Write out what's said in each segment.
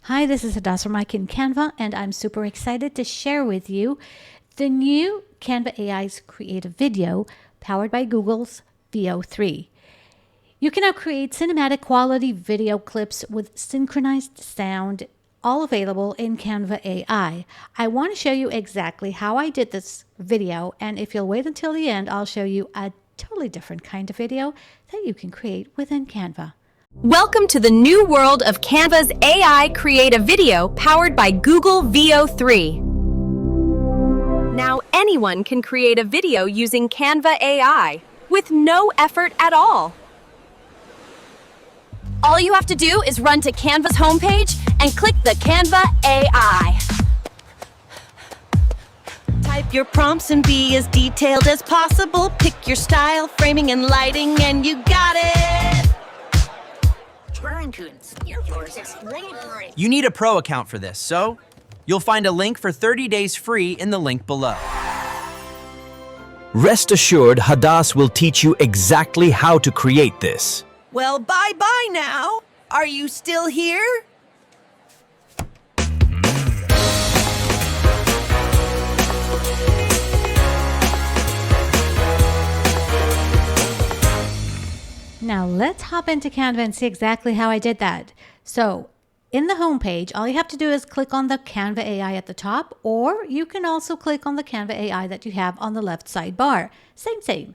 Hi, this is Hadas from Canva, and I'm super excited to share with you the new Canva AI's creative video powered by Google's Veo 3. You can now create cinematic quality video clips with synchronized sound, all available in Canva AI. I want to show you exactly how I did this video, and if you'll wait until the end, I'll show you a totally different kind of video that you can create within Canva. Welcome to the new world of Canva's AI creative video powered by Google Veo 3. Now anyone can create a video using Canva AI with no effort at all. All you have to do is run to Canva's homepage and click the Canva AI. Type your prompts and be as detailed as possible. Pick your style, framing, and lighting, and you got it! You need a pro account for this, so you'll find a link for 30 days free in the link below. Rest assured, Hadas will teach you exactly how to create this. Well, bye-bye now. Are you still here? Now let's hop into Canva and see exactly how I did that. So in the home page, all you have to do is click on the Canva AI at the top, or you can also click on the Canva AI that you have on the left sidebar. Same.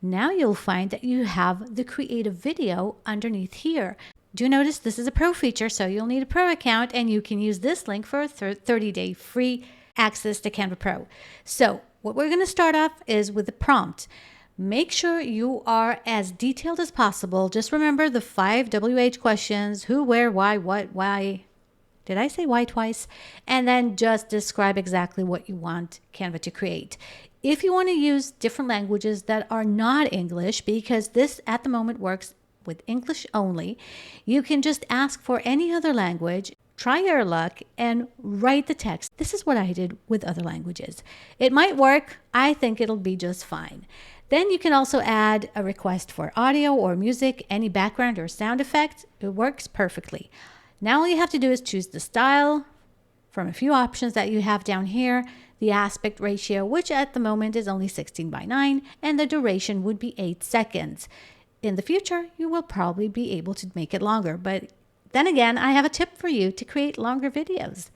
Now you'll find that you have the creative video underneath here. Do notice this is a pro feature, so you'll need a pro account, and you can use this link for a 30-day free access to Canva Pro. So what we're going to start off is with the prompt. Make sure you are as detailed as possible. Just remember the 5 WH questions: who, where, why, what, why. Did I say why twice? And then just describe exactly what you want Canva to create. If you want to use different languages that are not English, because this at the moment works with English only, you can just ask for any other language, try your luck, and write the text. This is what I did with other languages. It might work. I think it'll be just fine. Then you can also add a request for audio or music, any background or sound effect. It works perfectly. Now all you have to do is choose the style from a few options that you have down here, the aspect ratio, which at the moment is only 16:9, and the duration would be 8 seconds. In the future, you will probably be able to make it longer, but then again, I have a tip for you to create longer videos.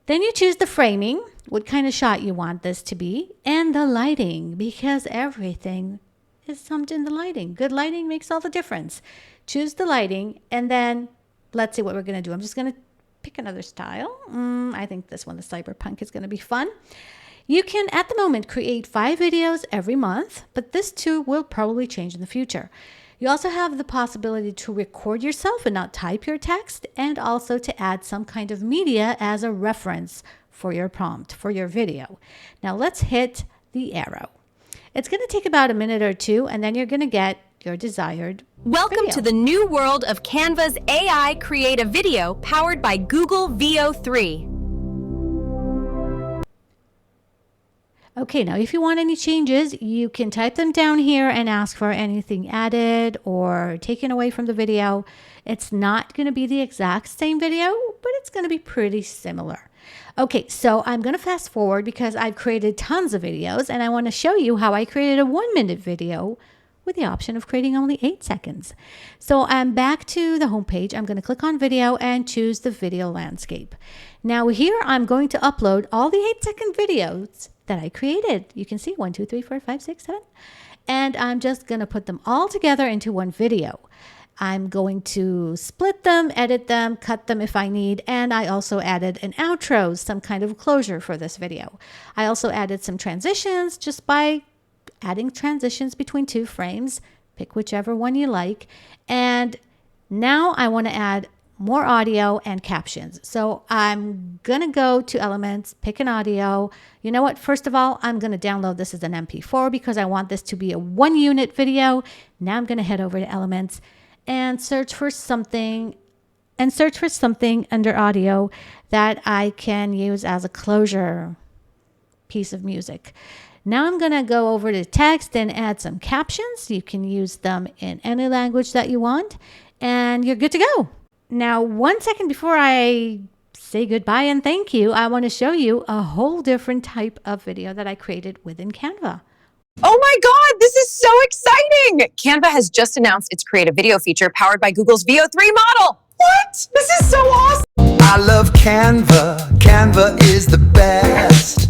Then you choose the framing, what kind of shot you want this to be, and the lighting, because everything is summed in the lighting. Good lighting makes all the difference. Choose the lighting, and then let's see what we're going to do. I'm just going to pick another style. I think this one, the cyberpunk, is going to be fun. You can, at the moment, create 5 videos every month, but this too will probably change in the future. You also have the possibility to record yourself and not type your text, and also to add some kind of media as a reference for your prompt, for your video. Now let's hit the arrow. It's going to take about a minute or two, and then you're going to get your desired Welcome video. to the new world of Canva's AI creative video powered by Google Veo 3. Okay, now if you want any changes, you can type them down here and ask for anything added or taken away from the video. It's not going to be the exact same video, but it's going to be pretty similar. Okay, so I'm going to fast forward because I've created tons of videos, and I want to show you how I created a 1-minute video with the option of creating only 8 seconds. So I'm back to the home page. I'm going to click on video and choose the video landscape. Now here I'm going to upload all the 8-second videos that I created. You can see 1, 2, 3, 4, 5, 6, 7. And I'm just going to put them all together into one video. I'm going to split them, edit them, cut them if I need, and I also added an outro, some kind of closure for this video. I also added some transitions just by adding transitions between 2 frames. Pick whichever one you like. And now I want to add more audio and captions. So I'm going to go to Elements, pick an audio. You know what? First of all, I'm going to download this as an MP4 because I want this to be a 1-unit video. Now I'm going to head over to Elements and search for something under audio that I can use as a closure piece of music. Now I'm going to go over to text and add some captions. You can use them in any language that you want, and you're good to go. Now, 1 second before I say goodbye and thank you, I want to show you a whole different type of video that I created within Canva. Oh my God, this is so exciting! Canva has just announced its creative video feature powered by Google's Veo 3 model. What? This is so awesome! I love Canva. Canva is the best.